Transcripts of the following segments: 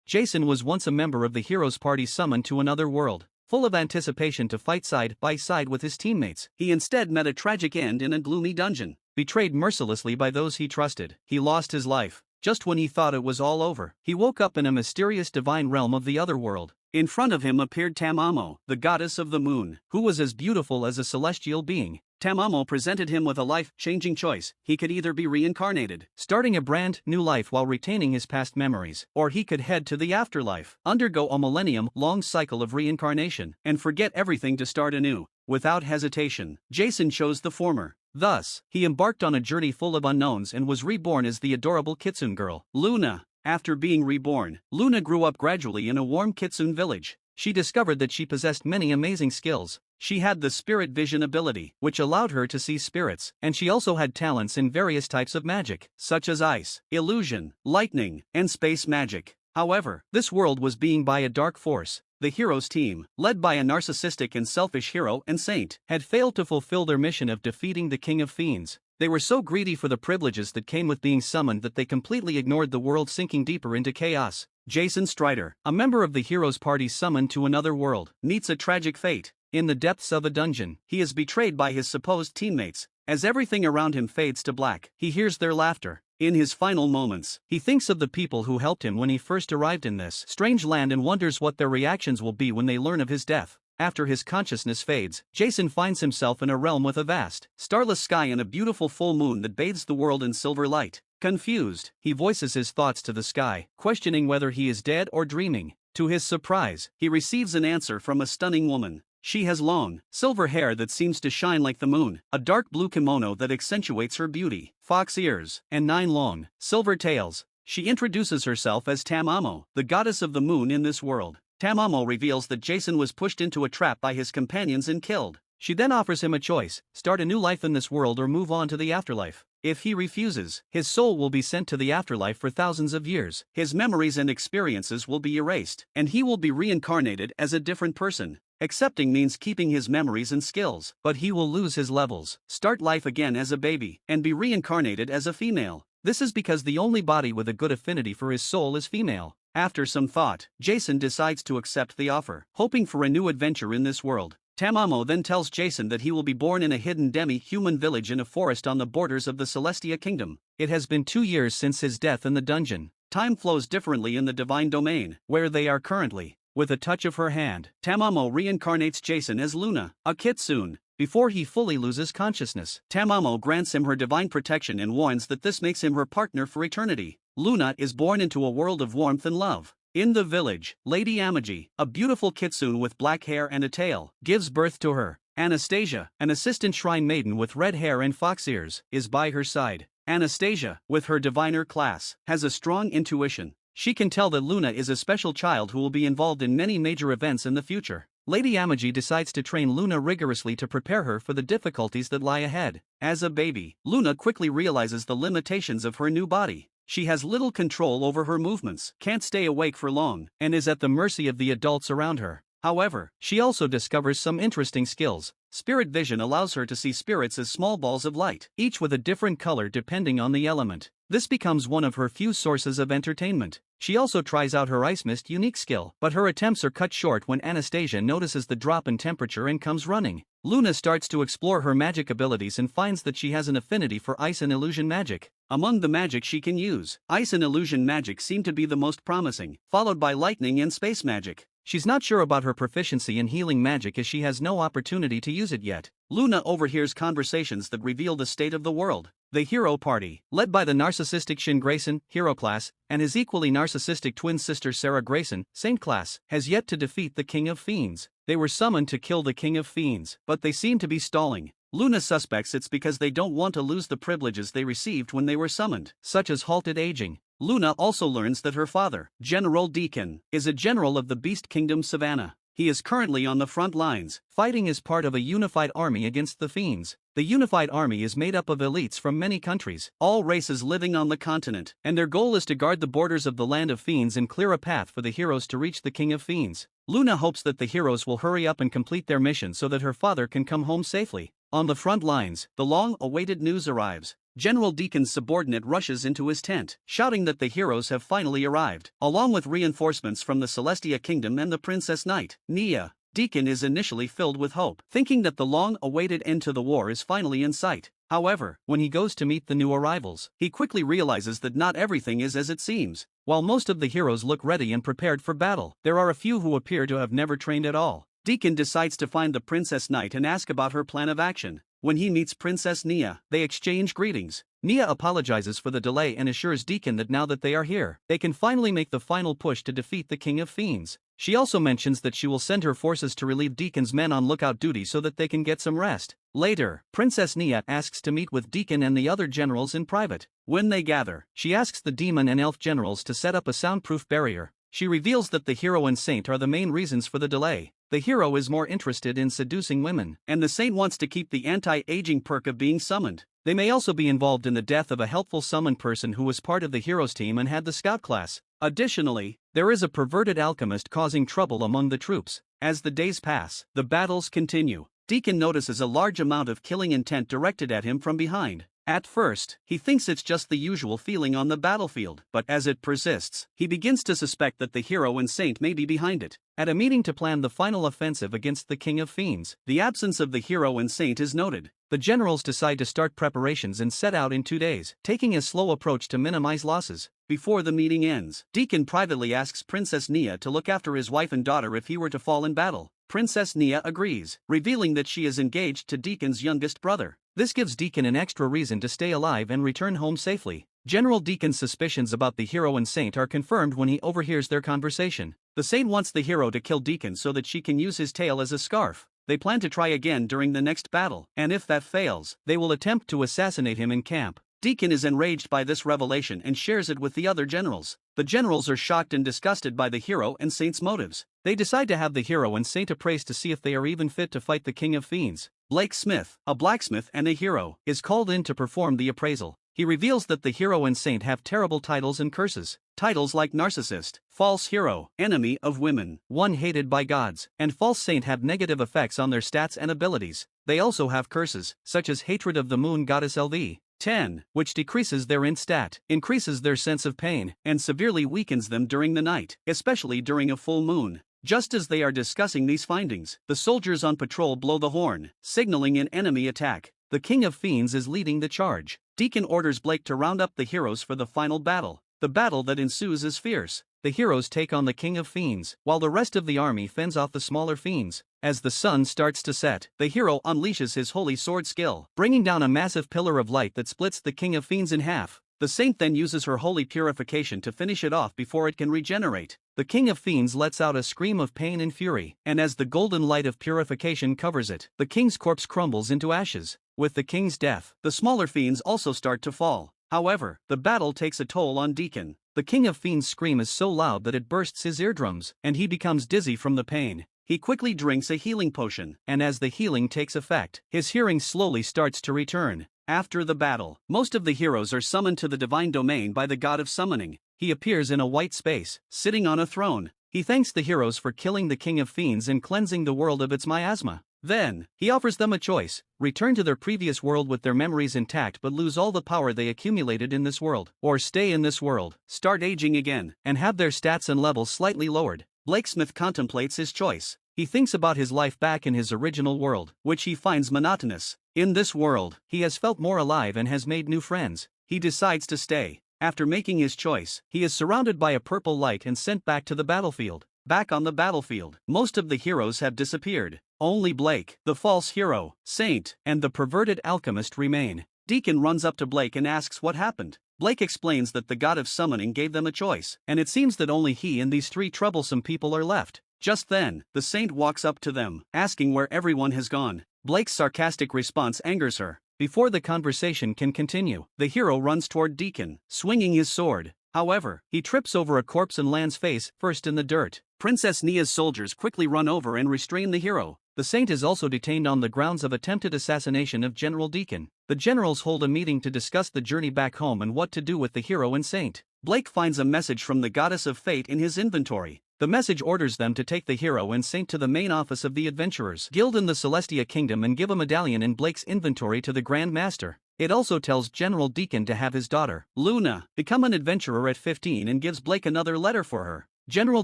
Jason was once a member of the heroes' party summoned to another world. Full of anticipation to fight side by side with his teammates, he instead met a tragic end in a gloomy dungeon. Betrayed mercilessly by those he trusted, he lost his life. Just when he thought it was all over, he woke up in a mysterious divine realm of the other world. In front of him appeared Tamamo, the goddess of the moon, who was as beautiful as a celestial being. Tamamo presented him with a life-changing choice. He could either be reincarnated, starting a brand new life while retaining his past memories, or he could head to the afterlife, undergo a millennium-long cycle of reincarnation, and forget everything to start anew. Without hesitation, Jason chose the former. Thus, he embarked on a journey full of unknowns and was reborn as the adorable Kitsune girl, Luna. After being reborn, Luna grew up gradually in a warm Kitsune village. She discovered that she possessed many amazing skills. She had the spirit vision ability, which allowed her to see spirits, and she also had talents in various types of magic, such as ice, illusion, lightning, and space magic. However, this world was being by a dark force. The heroes team, led by a narcissistic and selfish hero and saint, had failed to fulfill their mission of defeating the King of Fiends. They were so greedy for the privileges that came with being summoned that they completely ignored the world, sinking deeper into chaos. Jason Strider, a member of the heroes' party summoned to another world, meets a tragic fate. In the depths of a dungeon, he is betrayed by his supposed teammates. As everything around him fades to black, he hears their laughter. In his final moments, he thinks of the people who helped him when he first arrived in this strange land and wonders what their reactions will be when they learn of his death. After his consciousness fades, Jason finds himself in a realm with a vast, starless sky and a beautiful full moon that bathes the world in silver light. Confused, he voices his thoughts to the sky, questioning whether he is dead or dreaming. To his surprise, he receives an answer from a stunning woman. She has long, silver hair that seems to shine like the moon, a dark blue kimono that accentuates her beauty, fox ears, and 9 long, silver tails. She introduces herself as Tamamo, the goddess of the moon in this world. Tamamo reveals that Jason was pushed into a trap by his companions and killed. She then offers him a choice: start a new life in this world or move on to the afterlife. If he refuses, his soul will be sent to the afterlife for thousands of years. His memories and experiences will be erased, and he will be reincarnated as a different person. Accepting means keeping his memories and skills, but he will lose his levels, start life again as a baby, and be reincarnated as a female. This is because the only body with a good affinity for his soul is female. After some thought, Jason decides to accept the offer, hoping for a new adventure in this world. Tamamo then tells Jason that he will be born in a hidden demi-human village in a forest on the borders of the Celestia Kingdom. It has been 2 years since his death in the dungeon. Time flows differently in the divine domain, where they are currently. With a touch of her hand, Tamamo reincarnates Jason as Luna, a Kitsune. Before he fully loses consciousness, Tamamo grants him her divine protection and warns that this makes him her partner for eternity. Luna is born into a world of warmth and love. In the village, Lady Amagi, a beautiful Kitsune with black hair and a tail, gives birth to her. Anastasia, an assistant shrine maiden with red hair and fox ears, is by her side. Anastasia, with her diviner class, has a strong intuition. She can tell that Luna is a special child who will be involved in many major events in the future. Lady Amagi decides to train Luna rigorously to prepare her for the difficulties that lie ahead. As a baby, Luna quickly realizes the limitations of her new body. She has little control over her movements, can't stay awake for long, and is at the mercy of the adults around her. However, she also discovers some interesting skills. Spirit vision allows her to see spirits as small balls of light, each with a different color depending on the element. This becomes one of her few sources of entertainment. She also tries out her Ice Mist unique skill, but her attempts are cut short when Anastasia notices the drop in temperature and comes running. Luna starts to explore her magic abilities and finds that she has an affinity for ice and illusion magic. Among the magic she can use, ice and illusion magic seem to be the most promising, followed by lightning and space magic. She's not sure about her proficiency in healing magic as she has no opportunity to use it yet. Luna overhears conversations that reveal the state of the world. The hero party, led by the narcissistic Shin Grayson, hero class, and his equally narcissistic twin sister Sara Grayson, saint class, has yet to defeat the King of Fiends. They were summoned to kill the King of Fiends, but they seem to be stalling. Luna suspects it's because they don't want to lose the privileges they received when they were summoned, such as halted aging. Luna also learns that her father, General Deacon, is a general of the Beast Kingdom Savannah. He is currently on the front lines, fighting as part of a unified army against the Fiends. The unified army is made up of elites from many countries, all races living on the continent, and their goal is to guard the borders of the land of Fiends and clear a path for the heroes to reach the King of Fiends. Luna hopes that the heroes will hurry up and complete their mission so that her father can come home safely. On the front lines, the long-awaited news arrives. General Deacon's subordinate rushes into his tent, shouting that the heroes have finally arrived, along with reinforcements from the Celestia Kingdom and the Princess Knight, Nia. Deacon is initially filled with hope, thinking that the long-awaited end to the war is finally in sight. However, when he goes to meet the new arrivals, he quickly realizes that not everything is as it seems. While most of the heroes look ready and prepared for battle, there are a few who appear to have never trained at all. Deacon decides to find the Princess Knight and ask about her plan of action. When he meets Princess Nia, they exchange greetings. Nia apologizes for the delay and assures Deacon that now that they are here, they can finally make the final push to defeat the King of Fiends. She also mentions that she will send her forces to relieve Deacon's men on lookout duty so that they can get some rest. Later, Princess Nia asks to meet with Deacon and the other generals in private. When they gather, she asks the demon and elf generals to set up a soundproof barrier. She reveals that the hero and saint are the main reasons for the delay. The hero is more interested in seducing women, and the saint wants to keep the anti-aging perk of being summoned. They may also be involved in the death of a helpful summoned person who was part of the hero's team and had the scout class. Additionally, there is a perverted alchemist causing trouble among the troops. As the days pass, the battles continue. Deacon notices a large amount of killing intent directed at him from behind. At first, he thinks it's just the usual feeling on the battlefield, but as it persists, he begins to suspect that the hero and saint may be behind it. At a meeting to plan the final offensive against the King of Fiends, the absence of the hero and saint is noted. The generals decide to start preparations and set out in 2 days, taking a slow approach to minimize losses. Before the meeting ends, Deacon privately asks Princess Nia to look after his wife and daughter if he were to fall in battle. Princess Nia agrees, revealing that she is engaged to Deacon's youngest brother. This gives Deacon an extra reason to stay alive and return home safely. General Deacon's suspicions about the hero and saint are confirmed when he overhears their conversation. The saint wants the hero to kill Deacon so that she can use his tail as a scarf. They plan to try again during the next battle, and if that fails, they will attempt to assassinate him in camp. Deacon is enraged by this revelation and shares it with the other generals. The generals are shocked and disgusted by the hero and saint's motives. They decide to have the hero and saint appraised to see if they are even fit to fight the King of Fiends. Blake Smith, a blacksmith and a hero, is called in to perform the appraisal. He reveals that the hero and saint have terrible titles and curses. Titles like narcissist, false hero, enemy of women, one hated by gods, and false saint have negative effects on their stats and abilities. They also have curses, such as hatred of the moon goddess LV. 10, which decreases their int stat, increases their sense of pain, and severely weakens them during the night, especially during a full moon. Just as they are discussing these findings, the soldiers on patrol blow the horn, signaling an enemy attack. The King of Fiends is leading the charge. Deacon orders Blake to round up the heroes for the final battle. The battle that ensues is fierce. The heroes take on the King of Fiends, while the rest of the army fends off the smaller fiends. As the sun starts to set, the hero unleashes his holy sword skill, bringing down a massive pillar of light that splits the King of Fiends in half. The saint then uses her holy purification to finish it off before it can regenerate. The King of Fiends lets out a scream of pain and fury, and as the golden light of purification covers it, the king's corpse crumbles into ashes. With the king's death, the smaller fiends also start to fall. However, the battle takes a toll on Deacon. The King of Fiends' scream is so loud that it bursts his eardrums, and he becomes dizzy from the pain. He quickly drinks a healing potion, and as the healing takes effect, his hearing slowly starts to return. After the battle, most of the heroes are summoned to the divine domain by the god of summoning. He appears in a white space, sitting on a throne. He thanks the heroes for killing the King of Fiends and cleansing the world of its miasma. Then, he offers them a choice: return to their previous world with their memories intact but lose all the power they accumulated in this world, or stay in this world, start aging again, and have their stats and levels slightly lowered. Blake Smith contemplates his choice. He thinks about his life back in his original world, which he finds monotonous. In this world, he has felt more alive and has made new friends. He decides to stay. After making his choice, he is surrounded by a purple light and sent back to the battlefield. Back on the battlefield, most of the heroes have disappeared. Only Blake, the false hero, saint, and the perverted alchemist remain. Deacon runs up to Blake and asks what happened. Blake explains that the god of summoning gave them a choice, and it seems that only he and these three troublesome people are left. Just then, the saint walks up to them, asking where everyone has gone. Blake's sarcastic response angers her. Before the conversation can continue, the hero runs toward Deacon, swinging his sword. However, he trips over a corpse and lands face first in the dirt. Princess Nia's soldiers quickly run over and restrain the hero. The saint is also detained on the grounds of attempted assassination of General Deacon. The generals hold a meeting to discuss the journey back home and what to do with the hero and saint. Blake finds a message from the goddess of fate in his inventory. The message orders them to take the hero and saint to the main office of the Adventurers Guild in the Celestia Kingdom and give a medallion in Blake's inventory to the Grand Master. It also tells General Deacon to have his daughter, Luna, become an adventurer at 15 and gives Blake another letter for her. General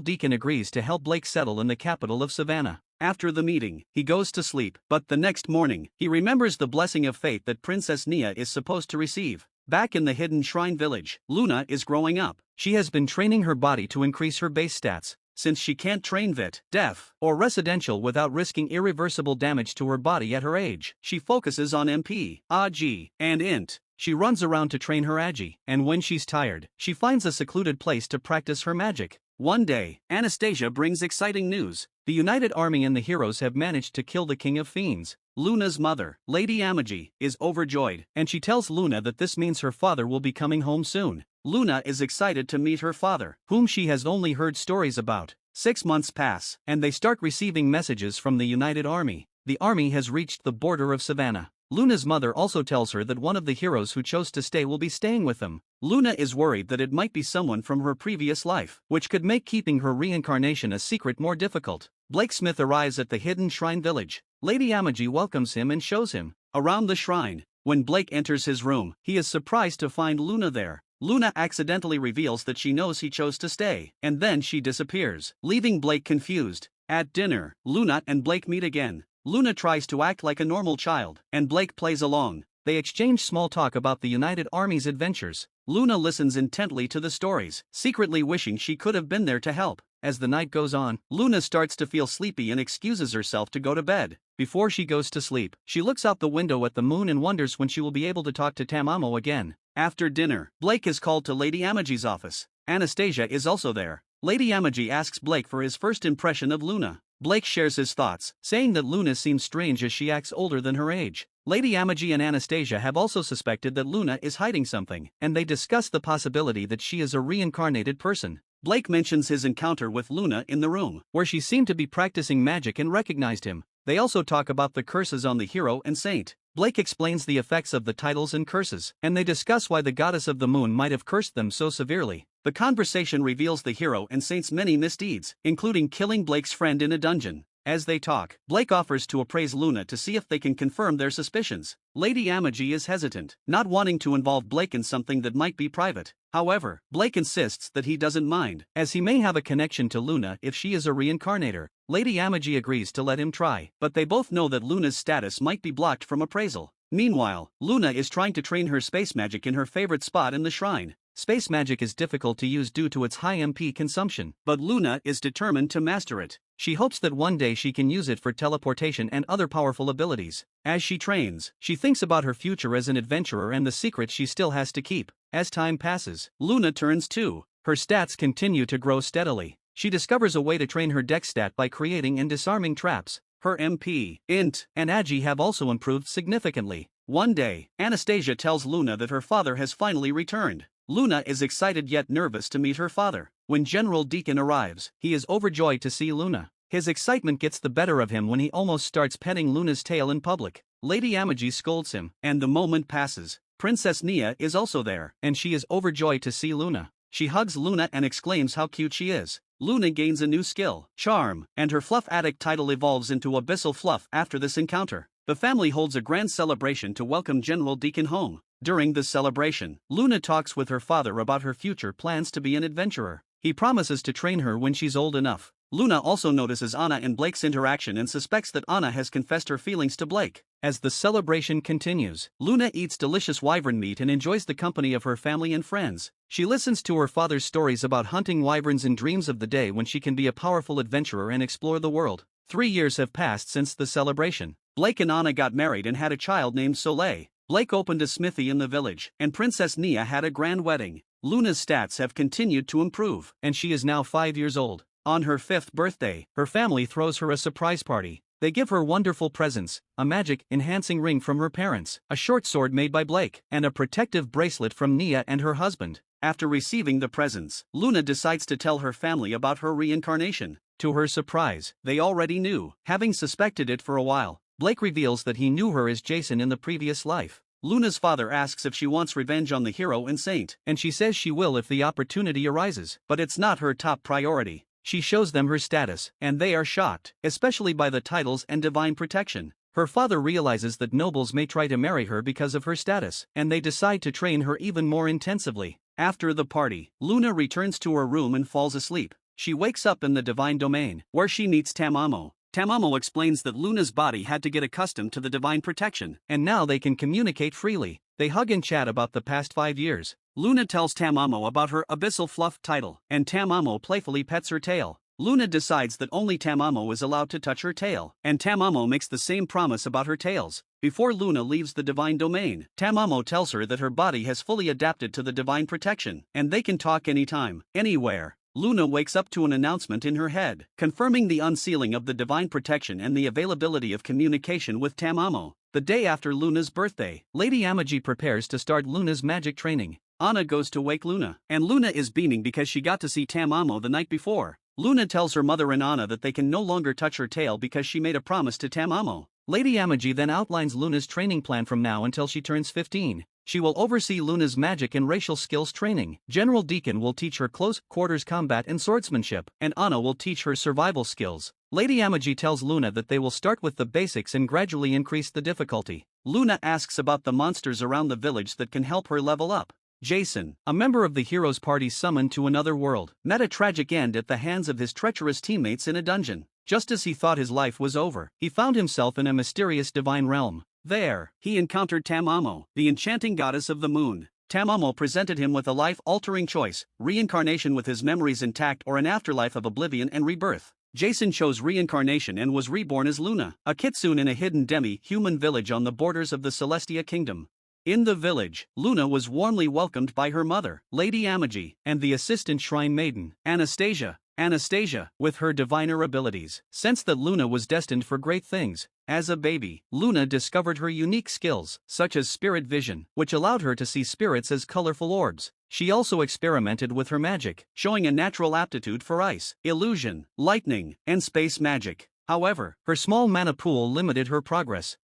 Deacon agrees to help Blake settle in the capital of Savannah. After the meeting, he goes to sleep, but the next morning, he remembers the blessing of fate that Princess Nia is supposed to receive. Back in the hidden shrine village, Luna is growing up. She has been training her body to increase her base stats, since she can't train VIT, Def, or Residential without risking irreversible damage to her body at her age. She focuses on MP, AG, and INT. She runs around to train her Agi, and when she's tired, she finds a secluded place to practice her magic. One day, Anastasia brings exciting news. The United Army and the heroes have managed to kill the King of Fiends. Luna's mother, Lady Amagi, is overjoyed, and she tells Luna that this means her father will be coming home soon. Luna is excited to meet her father, whom she has only heard stories about. 6 months pass, and they start receiving messages from the United Army. The army has reached the border of Savannah. Luna's mother also tells her that one of the heroes who chose to stay will be staying with them. Luna is worried that it might be someone from her previous life, which could make keeping her reincarnation a secret more difficult. Blake Smith arrives at the hidden shrine village. Lady Amagi welcomes him and shows him around the shrine. When Blake enters his room, he is surprised to find Luna there. Luna accidentally reveals that she knows he chose to stay, and then she disappears, leaving Blake confused. At dinner, Luna and Blake meet again. Luna tries to act like a normal child, and Blake plays along. They exchange small talk about the United Army's adventures. Luna listens intently to the stories, secretly wishing she could have been there to help. As the night goes on, Luna starts to feel sleepy and excuses herself to go to bed. Before she goes to sleep, she looks out the window at the moon and wonders when she will be able to talk to Tamamo again. After dinner, Blake is called to Lady Amagi's office. Anastasia is also there. Lady Amagi asks Blake for his first impression of Luna. Blake shares his thoughts, saying that Luna seems strange as she acts older than her age. Lady Amagi and Anastasia have also suspected that Luna is hiding something, and they discuss the possibility that she is a reincarnated person. Blake mentions his encounter with Luna in the room, where she seemed to be practicing magic and recognized him. They also talk about the curses on the hero and saint. Blake explains the effects of the titles and curses, and they discuss why the goddess of the moon might have cursed them so severely. The conversation reveals the hero and saint's many misdeeds, including killing Blake's friend in a dungeon. As they talk, Blake offers to appraise Luna to see if they can confirm their suspicions. Lady Amagi is hesitant, not wanting to involve Blake in something that might be private. However, Blake insists that he doesn't mind, as he may have a connection to Luna if she is a reincarnator. Lady Amagi agrees to let him try, but they both know that Luna's status might be blocked from appraisal. Meanwhile, Luna is trying to train her space magic in her favorite spot in the shrine. Space magic is difficult to use due to its high MP consumption, but Luna is determined to master it. She hopes that one day she can use it for teleportation and other powerful abilities. As she trains, she thinks about her future as an adventurer and the secret she still has to keep. As time passes, Luna turns 2. Her stats continue to grow steadily. She discovers a way to train her dex stat by creating and disarming traps. Her MP, INT, and Agi have also improved significantly. One day, Anastasia tells Luna that her father has finally returned. Luna is excited yet nervous to meet her father. When General Deacon arrives, he is overjoyed to see Luna. His excitement gets the better of him when he almost starts petting Luna's tail in public. Lady Amagi scolds him, and the moment passes. Princess Nia is also there, and she is overjoyed to see Luna. She hugs Luna and exclaims how cute she is. Luna gains a new skill, Charm, and her Fluff Addict title evolves into Abyssal Fluff after this encounter. The family holds a grand celebration to welcome General Deacon home. During the celebration, Luna talks with her father about her future plans to be an adventurer. He promises to train her when she's old enough. Luna also notices Anna and Blake's interaction and suspects that Anna has confessed her feelings to Blake. As the celebration continues, Luna eats delicious wyvern meat and enjoys the company of her family and friends. She listens to her father's stories about hunting wyverns and dreams of the day when she can be a powerful adventurer and explore the world. 3 years have passed since the celebration. Blake and Anna got married and had a child named Soleil. Blake opened a smithy in the village, and Princess Nia had a grand wedding. Luna's stats have continued to improve, and she is now 5 years old. On her 5th birthday, her family throws her a surprise party. They give her wonderful presents, a magic-enhancing ring from her parents, a short sword made by Blake, and a protective bracelet from Nia and her husband. After receiving the presents, Luna decides to tell her family about her reincarnation. To her surprise, they already knew, having suspected it for a while. Blake reveals that he knew her as Jason in the previous life. Luna's father asks if she wants revenge on the hero and saint, and she says she will if the opportunity arises, but it's not her top priority. She shows them her status, and they are shocked, especially by the titles and divine protection. Her father realizes that nobles may try to marry her because of her status, and they decide to train her even more intensively. After the party, Luna returns to her room and falls asleep. She wakes up in the divine domain, where she meets Tamamo. Tamamo explains that Luna's body had to get accustomed to the divine protection, and now they can communicate freely. They hug and chat about the past 5 years. Luna tells Tamamo about her Abyssal Fluff title, and Tamamo playfully pets her tail. Luna decides that only Tamamo is allowed to touch her tail, and Tamamo makes the same promise about her tails. Before Luna leaves the divine domain, Tamamo tells her that her body has fully adapted to the divine protection, and they can talk anytime, anywhere. Luna wakes up to an announcement in her head, confirming the unsealing of the divine protection and the availability of communication with Tamamo. The day after Luna's birthday, Lady Amagi prepares to start Luna's magic training. Anna goes to wake Luna, and Luna is beaming because she got to see Tamamo the night before. Luna tells her mother and Anna that they can no longer touch her tail because she made a promise to Tamamo. Lady Amagi then outlines Luna's training plan from now until she turns 15. She will oversee Luna's magic and racial skills training. General Deacon will teach her close quarters combat and swordsmanship, and Anna will teach her survival skills. Lady Amagi tells Luna that they will start with the basics and gradually increase the difficulty. Luna asks about the monsters around the village that can help her level up. Jason, a member of the heroes' party summoned to another world, met a tragic end at the hands of his treacherous teammates in a dungeon. Just as he thought his life was over, he found himself in a mysterious divine realm. There, he encountered Tamamo, the enchanting goddess of the moon. Tamamo presented him with a life-altering choice: reincarnation with his memories intact or an afterlife of oblivion and rebirth. Jason chose reincarnation and was reborn as Luna, a kitsune in a hidden demi-human village on the borders of the Celestia Kingdom. In the village, Luna was warmly welcomed by her mother, Lady Amagi, and the assistant shrine maiden, Anastasia. Anastasia, with her diviner abilities, sensed that Luna was destined for great things. As a baby, Luna discovered her unique skills, such as spirit vision, which allowed her to see spirits as colorful orbs. She also experimented with her magic, showing a natural aptitude for ice, illusion, lightning, and space magic. However, her small mana pool limited her progress.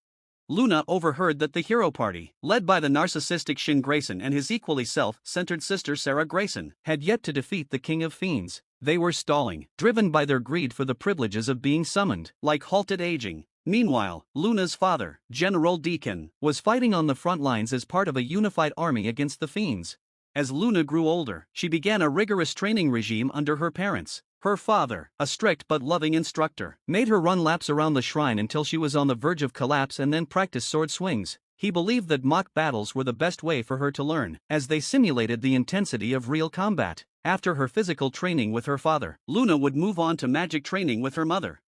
Luna overheard that the hero party, led by the narcissistic Shin Grayson and his equally self-centered sister Sara Grayson, had yet to defeat the King of Fiends. They were stalling, driven by their greed for the privileges of being summoned, like halted aging. Meanwhile, Luna's father, General Deacon, was fighting on the front lines as part of a unified army against the Fiends. As Luna grew older, she began a rigorous training regime under her parents. Her father, a strict but loving instructor, made her run laps around the shrine until she was on the verge of collapse and then practice sword swings. He believed that mock battles were the best way for her to learn, as they simulated the intensity of real combat. After her physical training with her father, Luna would move on to magic training with her mother.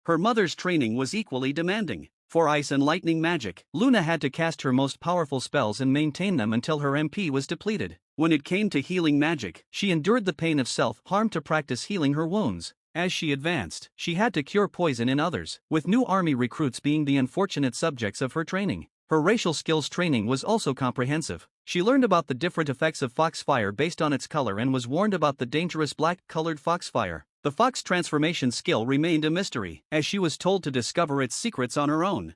Her mother's training was equally demanding. For ice and lightning magic, Luna had to cast her most powerful spells and maintain them until her MP was depleted. When it came to healing magic, she endured the pain of self-harm to practice healing her wounds. As she advanced, she had to cure poison in others, with new army recruits being the unfortunate subjects of her training. Her racial skills training was also comprehensive. She learned about the different effects of foxfire based on its color and was warned about the dangerous black-colored foxfire. The fox transformation skill remained a mystery, as she was told to discover its secrets on her own.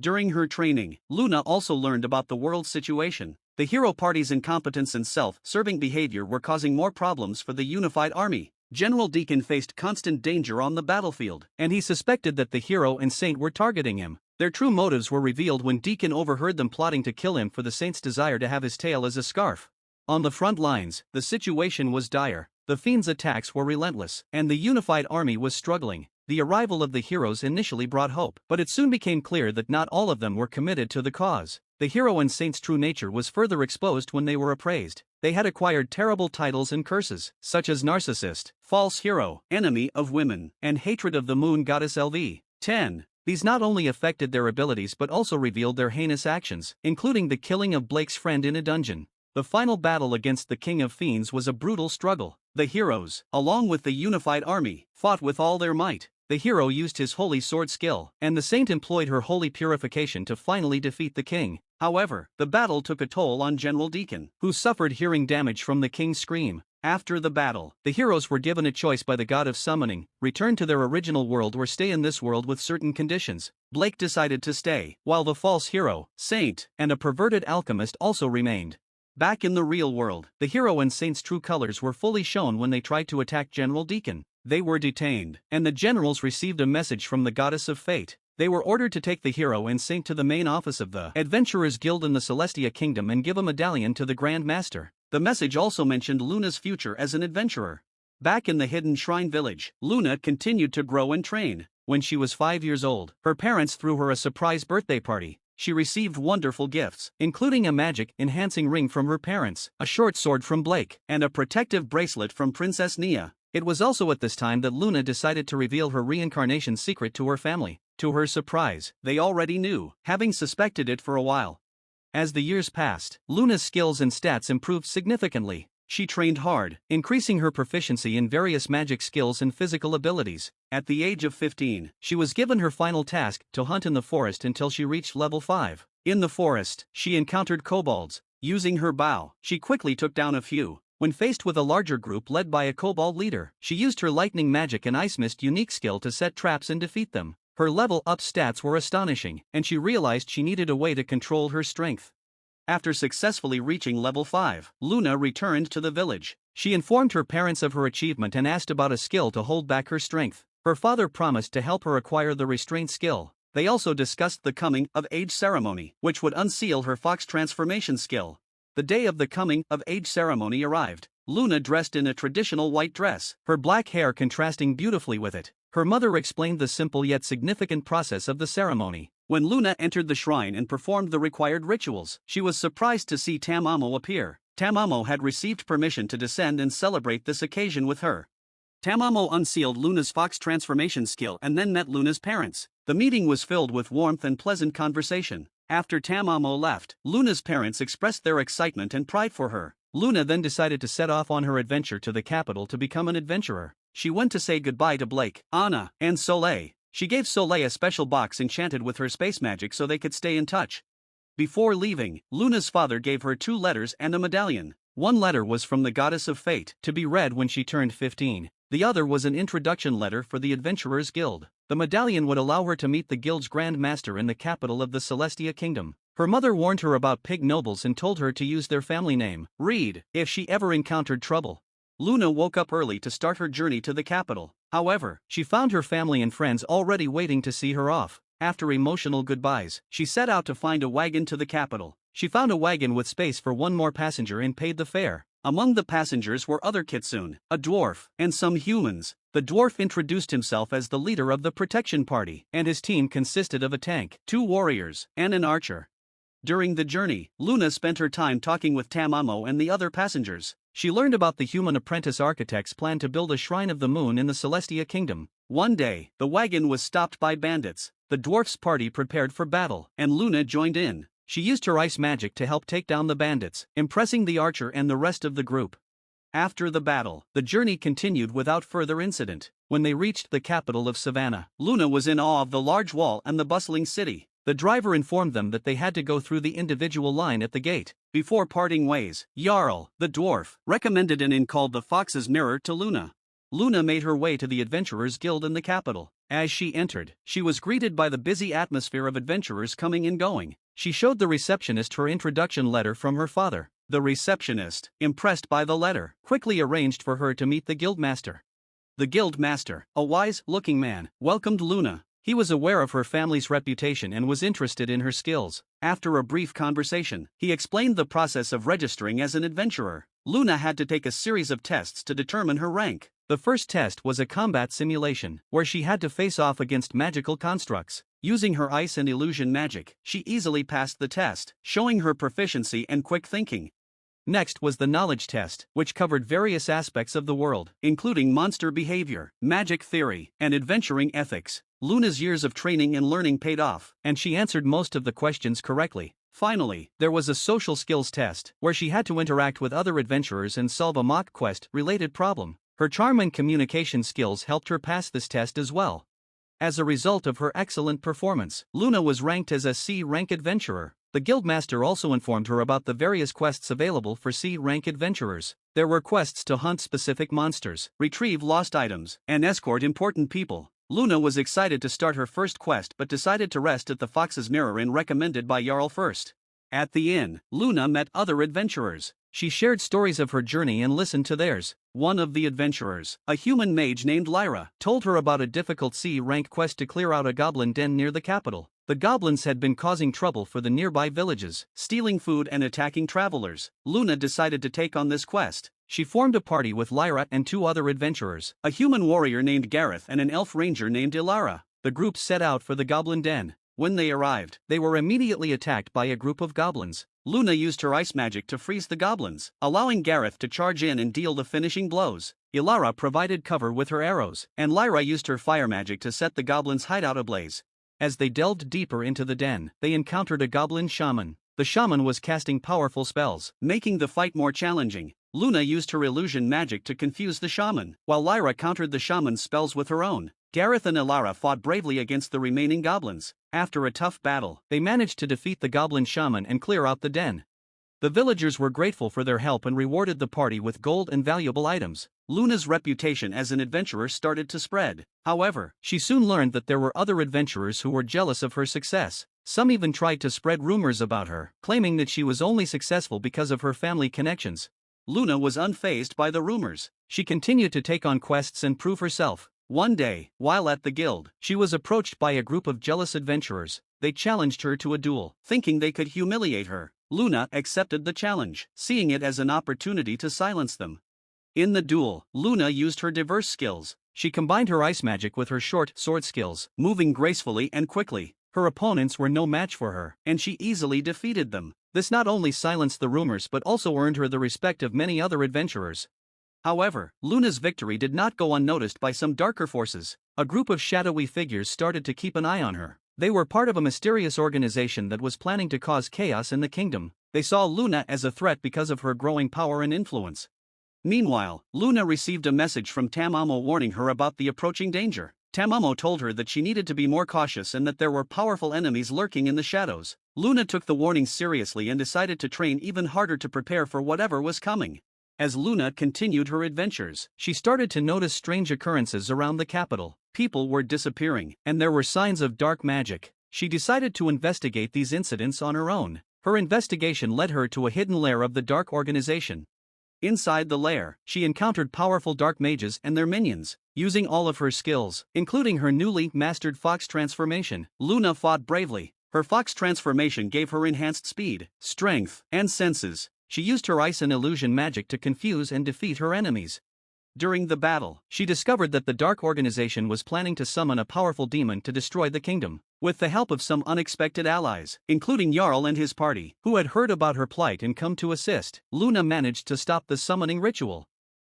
During her training, Luna also learned about the world's situation. The hero party's incompetence and self-serving behavior were causing more problems for the unified army. General Deacon faced constant danger on the battlefield, and he suspected that the hero and saint were targeting him. Their true motives were revealed when Deacon overheard them plotting to kill him for the saint's desire to have his tail as a scarf. On the front lines, the situation was dire. The Fiends' attacks were relentless, and the unified army was struggling. The arrival of the heroes initially brought hope, but it soon became clear that not all of them were committed to the cause. The hero and saint's true nature was further exposed when they were appraised. They had acquired terrible titles and curses, such as narcissist, false hero, enemy of women, and hatred of the moon goddess LV-10. These not only affected their abilities but also revealed their heinous actions, including the killing of Blake's friend in a dungeon. The final battle against the King of Fiends was a brutal struggle. The heroes, along with the unified army, fought with all their might. The hero used his holy sword skill, and the saint employed her holy purification to finally defeat the king. However, the battle took a toll on General Deacon, who suffered hearing damage from the king's scream. After the battle, the heroes were given a choice by the god of summoning: return to their original world or stay in this world with certain conditions. Blake decided to stay, while the false hero, saint, and a perverted alchemist also remained. Back in the real world, the hero and saint's true colors were fully shown when they tried to attack General Deacon. They were detained, and the generals received a message from the goddess of fate. They were ordered to take the hero and Saint to the main office of the Adventurers Guild in the Celestia Kingdom and give a medallion to the Grand Master. The message also mentioned Luna's future as an adventurer. Back in the hidden shrine village, Luna continued to grow and train. When she was 5 years old, her parents threw her a surprise birthday party. She received wonderful gifts, including a magic-enhancing ring from her parents, a short sword from Blake, and a protective bracelet from Princess Nia. It was also at this time that Luna decided to reveal her reincarnation secret to her family. To her surprise, they already knew, having suspected it for a while. As the years passed, Luna's skills and stats improved significantly. She trained hard, increasing her proficiency in various magic skills and physical abilities. At the age of 15, she was given her final task to hunt in the forest until she reached level 5. In the forest, she encountered kobolds. Using her bow, she quickly took down a few. When faced with a larger group led by a kobold leader, she used her lightning magic and ice mist unique skill to set traps and defeat them. Her level-up stats were astonishing, and she realized she needed a way to control her strength. After successfully reaching level 5, Luna returned to the village. She informed her parents of her achievement and asked about a skill to hold back her strength. Her father promised to help her acquire the restraint skill. They also discussed the coming of age ceremony, which would unseal her fox transformation skill. The day of the coming of age ceremony arrived. Luna dressed in a traditional white dress, her black hair contrasting beautifully with it. Her mother explained the simple yet significant process of the ceremony. When Luna entered the shrine and performed the required rituals, she was surprised to see Tamamo appear. Tamamo had received permission to descend and celebrate this occasion with her. Tamamo unsealed Luna's fox transformation skill and then met Luna's parents. The meeting was filled with warmth and pleasant conversation. After Tamamo left, Luna's parents expressed their excitement and pride for her. Luna then decided to set off on her adventure to the capital to become an adventurer. She went to say goodbye to Blake, Anna, and Soleil. She gave Soleil a special box enchanted with her space magic so they could stay in touch. Before leaving, Luna's father gave her 2 letters and a medallion. One letter was from the goddess of fate, to be read when she turned 15. The other was an introduction letter for the Adventurers Guild. The medallion would allow her to meet the guild's Grand Master in the capital of the Celestia Kingdom. Her mother warned her about pig nobles and told her to use their family name, Reed, if she ever encountered trouble. Luna woke up early to start her journey to the capital. However, she found her family and friends already waiting to see her off. After emotional goodbyes, she set out to find a wagon to the capital. She found a wagon with space for one more passenger and paid the fare. Among the passengers were other kitsune, a dwarf, and some humans. The dwarf introduced himself as the leader of the protection party, and his team consisted of a tank, 2 warriors, and an archer. During the journey, Luna spent her time talking with Tamamo and the other passengers. She learned about the human apprentice architect's plan to build a shrine of the moon in the Celestia Kingdom. One day, the wagon was stopped by bandits. The dwarf's party prepared for battle, and Luna joined in. She used her ice magic to help take down the bandits, impressing the archer and the rest of the group. After the battle, the journey continued without further incident. When they reached the capital of Savannah, Luna was in awe of the large wall and the bustling city. The driver informed them that they had to go through the individual line at the gate. Before parting ways, Jarl, the dwarf, recommended an inn called the Fox's Mirror to Luna. Luna made her way to the Adventurers Guild in the capital. As she entered, she was greeted by the busy atmosphere of adventurers coming and going. She showed the receptionist her introduction letter from her father. The receptionist, impressed by the letter, quickly arranged for her to meet the guildmaster. The guildmaster, a wise-looking man, welcomed Luna. He was aware of her family's reputation and was interested in her skills. After a brief conversation, he explained the process of registering as an adventurer. Luna had to take a series of tests to determine her rank. The first test was a combat simulation, where she had to face off against magical constructs. Using her ice and illusion magic, she easily passed the test, showing her proficiency and quick thinking. Next was the knowledge test, which covered various aspects of the world, including monster behavior, magic theory, and adventuring ethics. Luna's years of training and learning paid off, and she answered most of the questions correctly. Finally, there was a social skills test, where she had to interact with other adventurers and solve a mock quest-related problem. Her charm and communication skills helped her pass this test as well. As a result of her excellent performance, Luna was ranked as a C-rank adventurer. The guildmaster also informed her about the various quests available for C-rank adventurers. There were quests to hunt specific monsters, retrieve lost items, and escort important people. Luna was excited to start her first quest but decided to rest at the Fox's Mirror Inn recommended by Jarl first. At the inn, Luna met other adventurers. She shared stories of her journey and listened to theirs. One of the adventurers, a human mage named Lyra, told her about a difficult C-rank quest to clear out a goblin den near the capital. The goblins had been causing trouble for the nearby villages, stealing food and attacking travelers. Luna decided to take on this quest. She formed a party with Lyra and 2 other adventurers, a human warrior named Gareth and an elf ranger named Ilara. The group set out for the goblin den. When they arrived, they were immediately attacked by a group of goblins. Luna used her ice magic to freeze the goblins, allowing Gareth to charge in and deal the finishing blows. Ilara provided cover with her arrows, and Lyra used her fire magic to set the goblins' hideout ablaze. As they delved deeper into the den, they encountered a goblin shaman. The shaman was casting powerful spells, making the fight more challenging. Luna used her illusion magic to confuse the shaman, while Lyra countered the shaman's spells with her own. Gareth and Ilara fought bravely against the remaining goblins. After a tough battle, they managed to defeat the goblin shaman and clear out the den. The villagers were grateful for their help and rewarded the party with gold and valuable items. Luna's reputation as an adventurer started to spread. However, she soon learned that there were other adventurers who were jealous of her success. Some even tried to spread rumors about her, claiming that she was only successful because of her family connections. Luna was unfazed by the rumors. She continued to take on quests and prove herself. One day, while at the guild, she was approached by a group of jealous adventurers. They challenged her to a duel, thinking they could humiliate her. Luna accepted the challenge, seeing it as an opportunity to silence them. In the duel, Luna used her diverse skills. She combined her ice magic with her short sword skills, moving gracefully and quickly. Her opponents were no match for her, and she easily defeated them. This not only silenced the rumors but also earned her the respect of many other adventurers. However, Luna's victory did not go unnoticed by some darker forces. A group of shadowy figures started to keep an eye on her. They were part of a mysterious organization that was planning to cause chaos in the kingdom. They saw Luna as a threat because of her growing power and influence. Meanwhile, Luna received a message from Tamamo warning her about the approaching danger. Tamamo told her that she needed to be more cautious and that there were powerful enemies lurking in the shadows. Luna took the warning seriously and decided to train even harder to prepare for whatever was coming. As Luna continued her adventures, she started to notice strange occurrences around the capital. People were disappearing, and there were signs of dark magic. She decided to investigate these incidents on her own. Her investigation led her to a hidden lair of the dark organization. Inside the lair, she encountered powerful dark mages and their minions. Using all of her skills, including her newly mastered fox transformation, Luna fought bravely. Her fox transformation gave her enhanced speed, strength, and senses. She used her ice and illusion magic to confuse and defeat her enemies. During the battle, she discovered that the Dark Organization was planning to summon a powerful demon to destroy the kingdom. With the help of some unexpected allies, including Jarl and his party, who had heard about her plight and come to assist, Luna managed to stop the summoning ritual.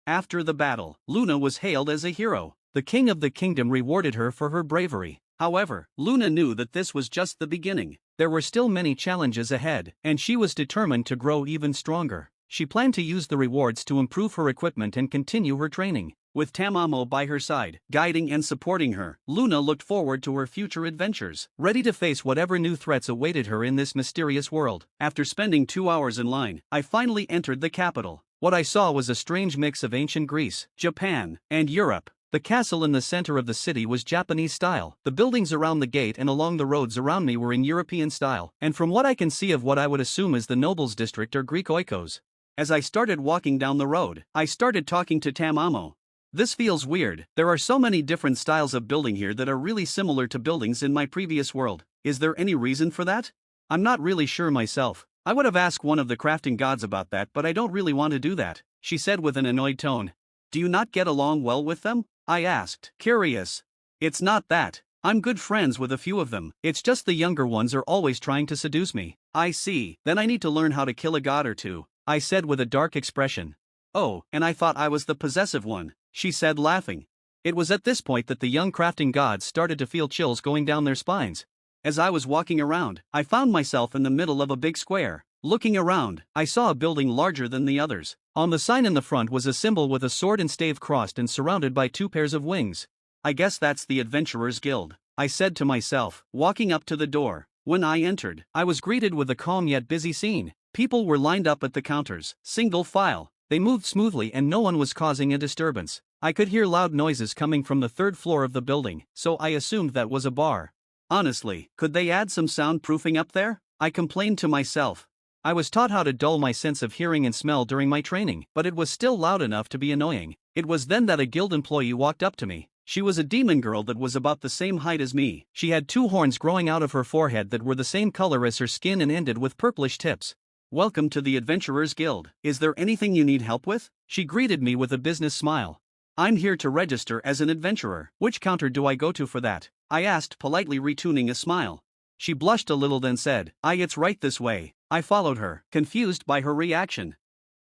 After the battle, Luna was hailed as a hero. The king of the kingdom rewarded her for her bravery. However, Luna knew that this was just the beginning. There were still many challenges ahead, and she was determined to grow even stronger. She planned to use the rewards to improve her equipment and continue her training. With Tamamo by her side, guiding and supporting her, Luna looked forward to her future adventures, ready to face whatever new threats awaited her in this mysterious world. After spending 2 hours in line, I finally entered the capital. What I saw was a strange mix of ancient Greece, Japan, and Europe. The castle in the center of the city was Japanese style. The buildings around the gate and along the roads around me were in European style, and from what I can see of what I would assume is the nobles district or Greek oikos. As I started walking down the road, I started talking to Tamamo. This feels weird. There are so many different styles of building here that are really similar to buildings in my previous world. Is there any reason for that? I'm not really sure myself. I would have asked one of the crafting gods about that, but I don't really want to do that, she said with an annoyed tone. Do you not get along well with them? I asked, curious. It's not that. I'm good friends with a few of them. It's just the younger ones are always trying to seduce me. I see. Then I need to learn how to kill a god or two, I said with a dark expression. Oh, and I thought I was the possessive one, she said laughing. It was at this point that the young crafting gods started to feel chills going down their spines. As I was walking around, I found myself in the middle of a big square. Looking around, I saw a building larger than the others. On the sign in the front was a symbol with a sword and stave crossed and surrounded by 2 pairs of wings. I guess that's the Adventurers Guild, I said to myself, walking up to the door. When I entered, I was greeted with a calm yet busy scene. People were lined up at the counters, single file. They moved smoothly and no one was causing a disturbance. I could hear loud noises coming from the 3rd floor of the building, so I assumed that was a bar. Honestly, could they add some soundproofing up there? I complained to myself. I was taught how to dull my sense of hearing and smell during my training, but it was still loud enough to be annoying. It was then that a guild employee walked up to me. She was a demon girl that was about the same height as me. She had 2 horns growing out of her forehead that were the same color as her skin and ended with purplish tips. "Welcome to the Adventurers Guild. Is there anything you need help with?" She greeted me with a business smile. "I'm here to register as an adventurer. Which counter do I go to for that?" I asked, politely retuning a smile. She blushed a little, then said, "It's right this way." I followed her, confused by her reaction.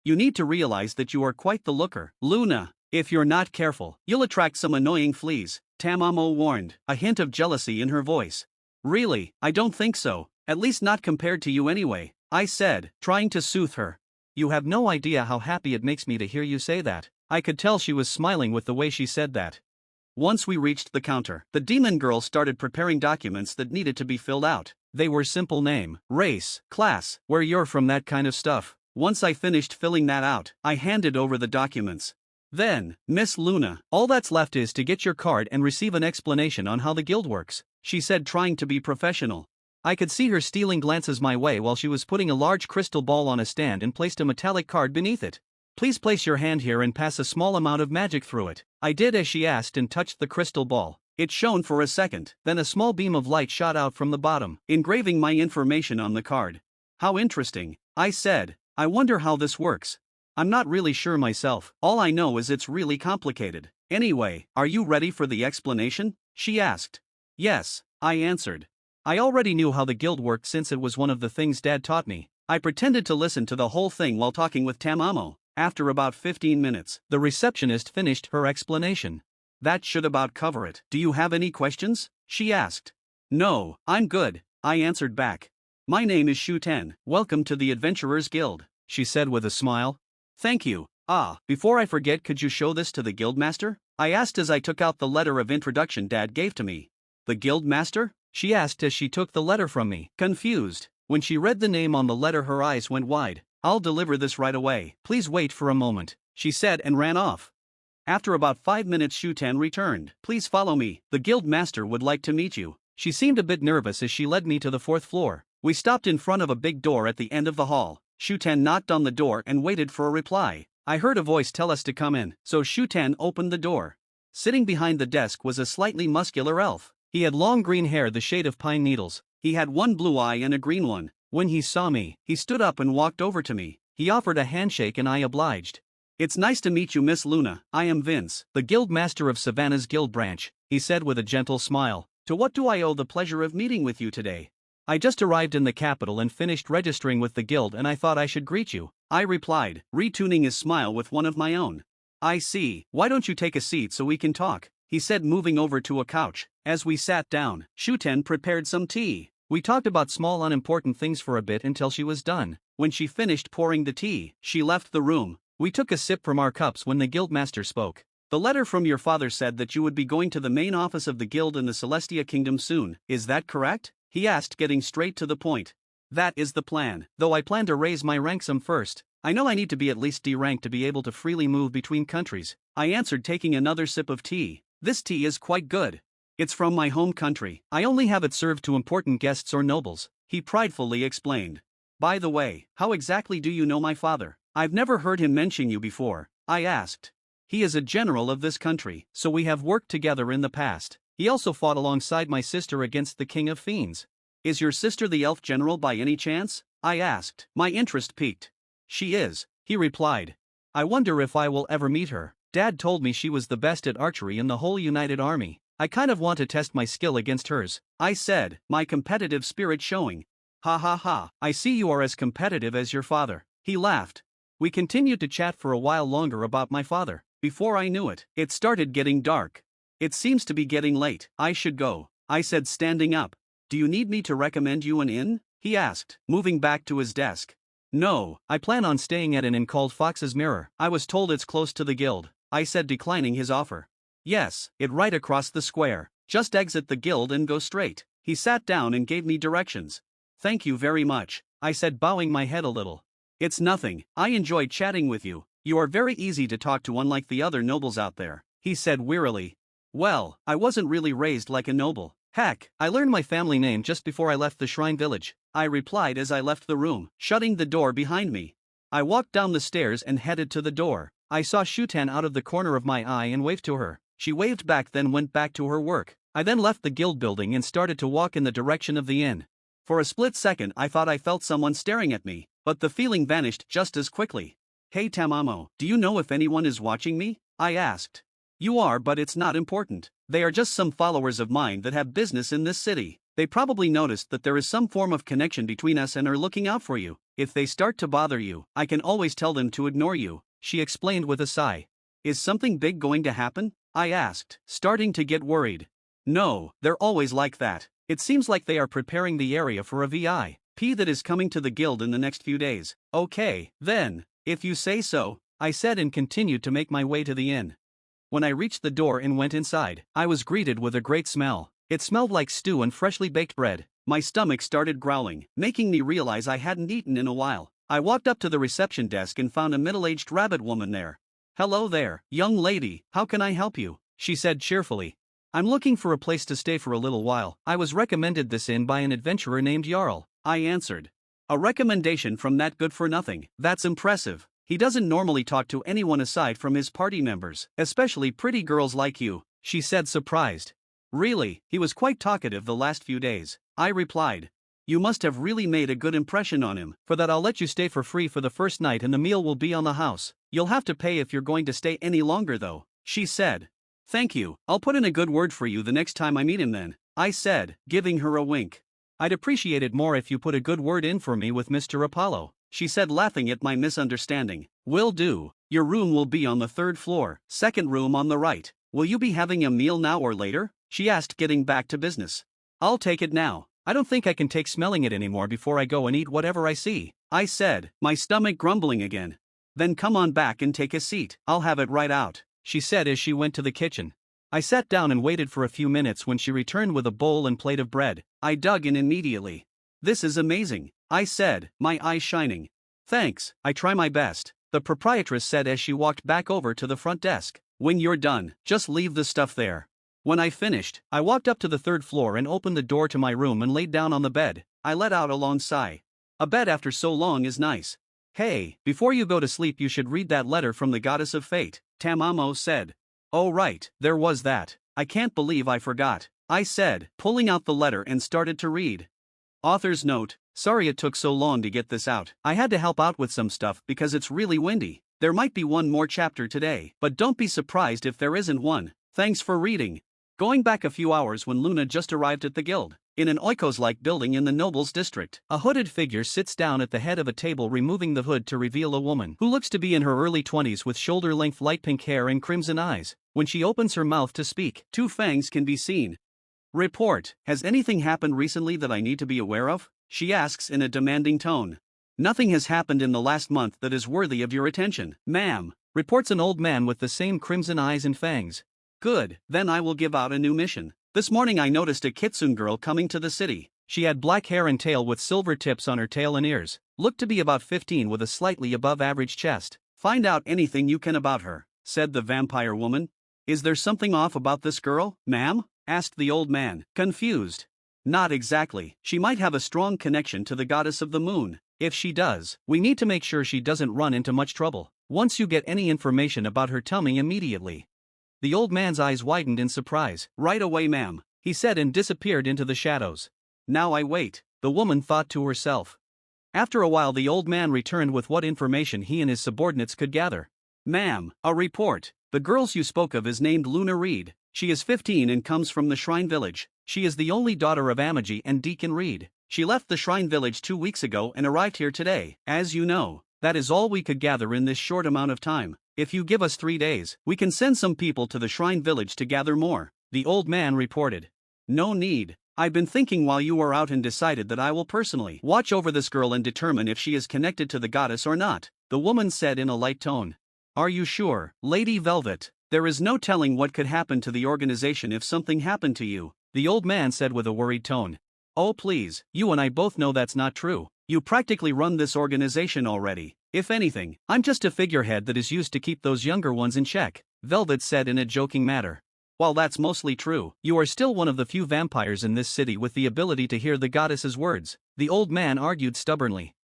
"You need to realize that you are quite the looker, Luna. If you're not careful, you'll attract some annoying fleas," Tamamo warned, a hint of jealousy in her voice. "Really, I don't think so, at least not compared to you anyway," I said, trying to soothe her. "You have no idea how happy it makes me to hear you say that." I could tell she was smiling with the way she said that. Once we reached the counter, the demon girl started preparing documents that needed to be filled out. They were simple: name, race, class, where you're from, that kind of stuff. Once I finished filling that out, I handed over the documents. "Then, Miss Luna, all that's left is to get your card and receive an explanation on how the guild works," she said, trying to be professional. I could see her stealing glances my way while she was putting a large crystal ball on a stand and placed a metallic card beneath it. "Please place your hand here and pass a small amount of magic through it." I did as she asked and touched the crystal ball. It shone for a second, then a small beam of light shot out from the bottom, engraving my information on the card. "How interesting," I said. "I wonder how this works. I'm not really sure myself. All I know is it's really complicated. Anyway, are you ready for the explanation?" she asked. "Yes," I answered. I already knew how the guild worked since it was one of the things Dad taught me. I pretended to listen to the whole thing while talking with Tamamo. After about 15 minutes, the receptionist finished her explanation. "That should about cover it. Do you have any questions?" she asked. "No, I'm good," I answered back. "My name is Shuten. Welcome to the Adventurers Guild," she said with a smile. "Thank you. Before I forget, could you show this to the guildmaster?" I asked as I took out the letter of introduction Dad gave to me. "The guildmaster?" she asked as she took the letter from me, confused. When she read the name on the letter, her eyes went wide. "I'll deliver this right away. Please wait for a moment," she said and ran off. After about 5 minutes, Shuten returned. "Please follow me. The guild master would like to meet you." She seemed a bit nervous as she led me to the 4th floor. We stopped in front of a big door at the end of the hall. Shuten knocked on the door and waited for a reply. I heard a voice tell us to come in, so Shuten opened the door. Sitting behind the desk was a slightly muscular elf. He had long green hair the shade of pine needles. He had one blue eye and a green one. When he saw me, he stood up and walked over to me. He offered a handshake and I obliged. "It's nice to meet you, Miss Luna. I am Vince, the guild master of Savannah's guild branch," he said with a gentle smile. "To what do I owe the pleasure of meeting with you today?" "I just arrived in the capital and finished registering with the guild, and I thought I should greet you," I replied, retuning his smile with one of my own. "I see. Why don't you take a seat so we can talk?" he said, moving over to a couch. As we sat down, Shuten prepared some tea. We talked about small unimportant things for a bit until she was done. When she finished pouring the tea, she left the room. We took a sip from our cups when the guildmaster spoke. "The letter from your father said that you would be going to the main office of the guild in the Celestia Kingdom soon. Is that correct?" he asked, getting straight to the point. "That is the plan, though I plan to raise my rank some first. I know I need to be at least D rank to be able to freely move between countries," I answered, taking another sip of tea. "This tea is quite good. It's from my home country. I only have it served to important guests or nobles," he pridefully explained. "By the way, how exactly do you know my father? I've never heard him mention you before," I asked. "He is a general of this country, so we have worked together in the past. He also fought alongside my sister against the King of Fiends." "Is your sister the elf general by any chance?" I asked, my interest piqued. "She is," he replied. "I wonder if I will ever meet her. Dad told me she was the best at archery in the whole United Army. I kind of want to test my skill against hers," I said, my competitive spirit showing. "Ha ha ha, I see you are as competitive as your father," he laughed. We continued to chat for a while longer about my father. Before I knew it, it started getting dark. "It seems to be getting late. I should go," I said, standing up. "Do you need me to recommend you an inn?" he asked, moving back to his desk. "No, I plan on staying at an inn called Fox's Mirror. I was told it's close to the guild," I said, declining his offer. "Yes, it right across the square. Just exit the guild and go straight." He sat down and gave me directions. "Thank you very much," I said, bowing my head a little. "It's nothing. I enjoyed chatting with you. You are very easy to talk to, unlike the other nobles out there," he said wearily. "Well, I wasn't really raised like a noble. Heck, I learned my family name just before I left the shrine village, I replied as I left the room, shutting the door behind me. I walked down the stairs and headed to the door. I saw Shutan out of the corner of my eye and waved to her. She waved back, then went back to her work. I then left the guild building and started to walk in the direction of the inn. For a split second I thought I felt someone staring at me, but the feeling vanished just as quickly. Hey Tamamo, do you know if anyone is watching me? I asked. You are, but it's not important. They are just some followers of mine that have business in this city. They probably noticed that there is some form of connection between us and are looking out for you. If they start to bother you, I can always tell them to ignore you, she explained with a sigh. Is something big going to happen? I asked, starting to get worried. No, they're always like that. It seems like they are preparing the area for a VIP that is coming to the guild in the next few days. Okay, then, if you say so, I said and continued to make my way to the inn. When I reached the door and went inside, I was greeted with a great smell. It smelled like stew and freshly baked bread. My stomach started growling, making me realize I hadn't eaten in a while. I walked up to the reception desk and found a middle-aged rabbit woman there. Hello there, young lady, how can I help you? She said cheerfully. I'm looking for a place to stay for a little while. I was recommended this inn by an adventurer named Jarl, I answered. A recommendation from that good-for-nothing, that's impressive. He doesn't normally talk to anyone aside from his party members, especially pretty girls like you, she said surprised. Really, he was quite talkative the last few days, I replied. You must have really made a good impression on him. For that I'll let you stay for free for the first night and the meal will be on the house. You'll have to pay if you're going to stay any longer though, she said. Thank you, I'll put in a good word for you the next time I meet him then, I said, giving her a wink. I'd appreciate it more if you put a good word in for me with Mr. Apollo, she said laughing at my misunderstanding. Will do. Your room will be on the 3rd floor, second room on the right. Will you be having a meal now or later? She asked, getting back to business. I'll take it now. I don't think I can take smelling it anymore before I go and eat whatever I see, I said, my stomach grumbling again. Then come on back and take a seat. I'll have it right out, she said as she went to the kitchen. I sat down and waited for a few minutes when she returned with a bowl and plate of bread. I dug in immediately. This is amazing, I said, my eyes shining. Thanks, I try my best, the proprietress said as she walked back over to the front desk. When you're done, just leave the stuff there. When I finished, I walked up to the 3rd floor and opened the door to my room and laid down on the bed. I let out a long sigh. A bed after so long is nice. Hey, before you go to sleep you should read that letter from the goddess of fate, Tamamo said. Oh right, there was that. I can't believe I forgot, I said, pulling out the letter and started to read. Author's note, sorry it took so long to get this out. I had to help out with some stuff because it's really windy. There might be one more chapter today, but don't be surprised if there isn't one. Thanks for reading. Going back a few hours when Luna just arrived at the guild, in an oikos-like building in the nobles district, a hooded figure sits down at the head of a table, removing the hood to reveal a woman who looks to be in her early 20s with shoulder-length light pink hair and crimson eyes. When she opens her mouth to speak, 2 fangs can be seen. Report, has anything happened recently that I need to be aware of? She asks in a demanding tone. Nothing has happened in the last month that is worthy of your attention, ma'am, reports an old man with the same crimson eyes and fangs. Good, then I will give out a new mission. This morning I noticed a kitsune girl coming to the city. She had black hair and tail with silver tips on her tail and ears, looked to be about 15 with a slightly above average chest. Find out anything you can about her, said the vampire woman. Is there something off about this girl, ma'am? Asked the old man, confused. Not exactly. She might have a strong connection to the goddess of the moon. If she does, we need to make sure she doesn't run into much trouble. Once you get any information about her, tell me immediately. The old man's eyes widened in surprise. Right away, ma'am, he said and disappeared into the shadows. Now I wait, the woman thought to herself. After a while the old man returned with what information he and his subordinates could gather. Ma'am, a report. The girl you spoke of is named Luna Reed. She is 15 and comes from the Shrine Village. She is the only daughter of Amagi and Deacon Reed. She left the Shrine Village 2 weeks ago and arrived here today. As you know, that is all we could gather in this short amount of time. If you give us 3 days, we can send some people to the Shrine Village to gather more, the old man reported. No need. I've been thinking while you were out and decided that I will personally watch over this girl and determine if she is connected to the goddess or not, the woman said in a light tone. Are you sure, Lady Velvet? There is no telling what could happen to the organization if something happened to you, the old man said with a worried tone. Oh please, you and I both know that's not true. You practically run this organization already. If anything, I'm just a figurehead that is used to keep those younger ones in check, Velvet said in a joking manner. While that's mostly true, you are still one of the few vampires in this city with the ability to hear the goddess's words, the old man argued stubbornly.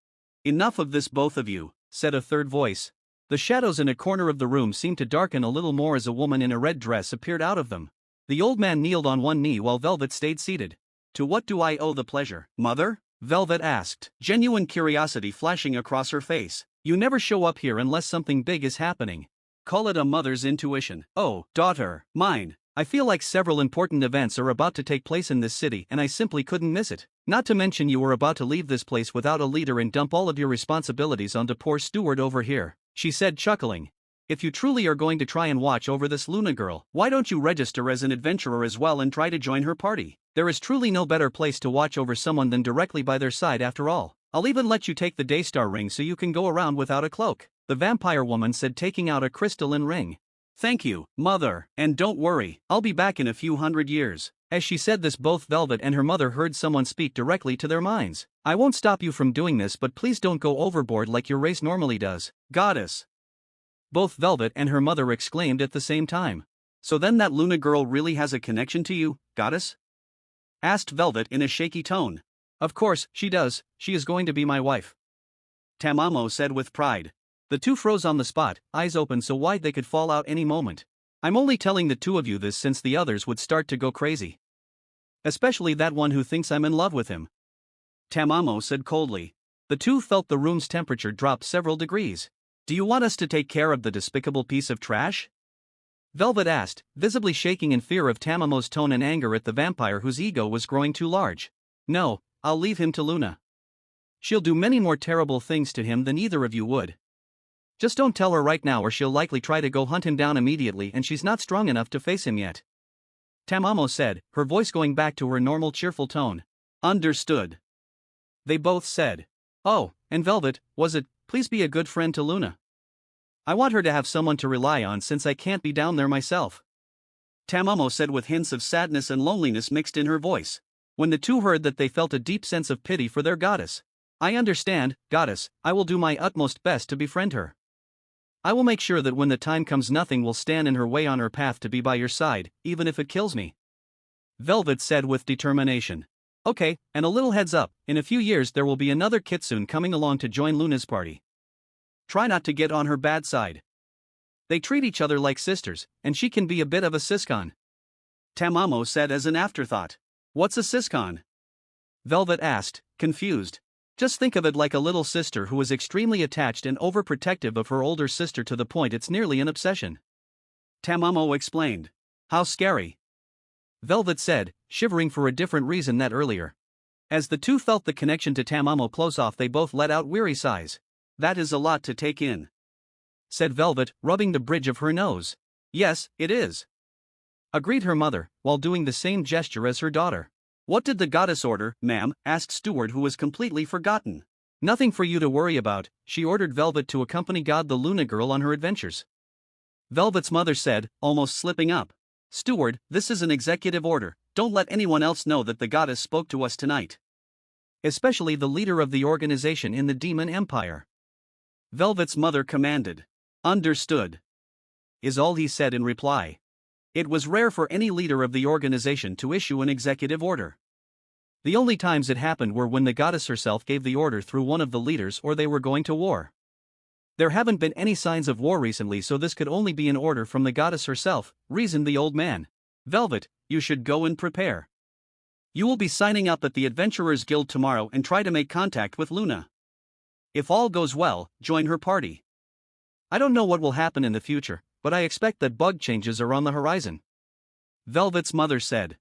Enough of this, both of you, said a third voice. The shadows in a corner of the room seemed to darken a little more as a woman in a red dress appeared out of them. The old man kneeled on one knee while Velvet stayed seated. To what do I owe the pleasure, mother? Velvet asked, genuine curiosity flashing across her face. You never show up here unless something big is happening. Call it a mother's intuition. Oh, daughter, mine. I feel like several important events are about to take place in this city and I simply couldn't miss it. Not to mention you were about to leave this place without a leader and dump all of your responsibilities onto poor Steward over here, she said, chuckling. If you truly are going to try and watch over this Luna girl, why don't you register as an adventurer as well and try to join her party? There is truly no better place to watch over someone than directly by their side after all. I'll even let you take the Daystar ring so you can go around without a cloak, the vampire woman said, taking out a crystalline ring. Thank you, mother, and don't worry, I'll be back in a few hundred years. As she said this, both Velvet and her mother heard someone speak directly to their minds. I won't stop you from doing this, but please don't go overboard like your race normally does, goddess. Both Velvet and her mother exclaimed at the same time. So then that Luna girl really has a connection to you, goddess? Asked Velvet in a shaky tone. Of course, she does, she is going to be my wife, Tamamo said with pride. The two froze on the spot, eyes open so wide they could fall out any moment. I'm only telling the two of you this since the others would start to go crazy. Especially that one who thinks I'm in love with him, Tamamo said coldly. The two felt the room's temperature drop several degrees. Do you want us to take care of the despicable piece of trash? Velvet asked, visibly shaking in fear of Tamamo's tone and anger at the vampire whose ego was growing too large. No, I'll leave him to Luna. She'll do many more terrible things to him than either of you would. Just don't tell her right now or she'll likely try to go hunt him down immediately and she's not strong enough to face him yet, Tamamo said, her voice going back to her normal cheerful tone. Understood, they both said. Oh, and Velvet, was it, please be a good friend to Luna. I want her to have someone to rely on since I can't be down there myself, Tamamo said with hints of sadness and loneliness mixed in her voice. When the two heard that, they felt a deep sense of pity for their goddess. I understand, goddess, I will do my utmost best to befriend her. I will make sure that when the time comes nothing will stand in her way on her path to be by your side, even if it kills me, Velvet said with determination. Okay, and a little heads up, in a few years there will be another Kitsune coming along to join Luna's party. Try not to get on her bad side. They treat each other like sisters, and she can be a bit of a siscon, Tamamo said as an afterthought. What's a siscon? Velvet asked, confused. Just think of it like a little sister who is extremely attached and overprotective of her older sister to the point it's nearly an obsession, Tamamo explained. How scary, Velvet said, shivering for a different reason than earlier. As the two felt the connection to Tamamo close off, they both let out weary sighs. That is a lot to take in, said Velvet, rubbing the bridge of her nose. Yes, it is, agreed her mother, while doing the same gesture as her daughter. What did the goddess order, ma'am? Asked Steward, who was completely forgotten. Nothing for you to worry about, she ordered Velvet to accompany God the Luna girl on her adventures, Velvet's mother said, almost slipping up. Steward, this is an executive order, don't let anyone else know that the goddess spoke to us tonight. Especially the leader of the organization in the Demon Empire, Velvet's mother commanded. Understood, is all he said in reply. It was rare for any leader of the organization to issue an executive order. The only times it happened were when the goddess herself gave the order through one of the leaders or they were going to war. There haven't been any signs of war recently, so this could only be an order from the goddess herself, reasoned the old man. Velvet, you should go and prepare. You will be signing up at the Adventurers Guild tomorrow and try to make contact with Luna. If all goes well, join her party. I don't know what will happen in the future, but I expect that bug changes are on the horizon, Velvet's mother said.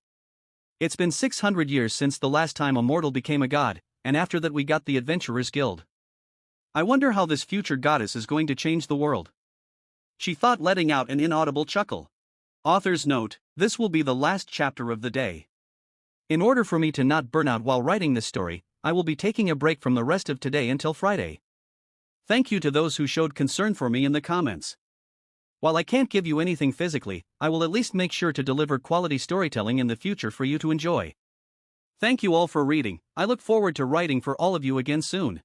It's been 600 years since the last time a mortal became a god, and after that we got the Adventurers Guild. I wonder how this future goddess is going to change the world, she thought, letting out an inaudible chuckle. Author's note, this will be the last chapter of the day. In order for me to not burn out while writing this story, I will be taking a break from the rest of today until Friday. Thank you to those who showed concern for me in the comments. While I can't give you anything physically, I will at least make sure to deliver quality storytelling in the future for you to enjoy. Thank you all for reading. I look forward to writing for all of you again soon.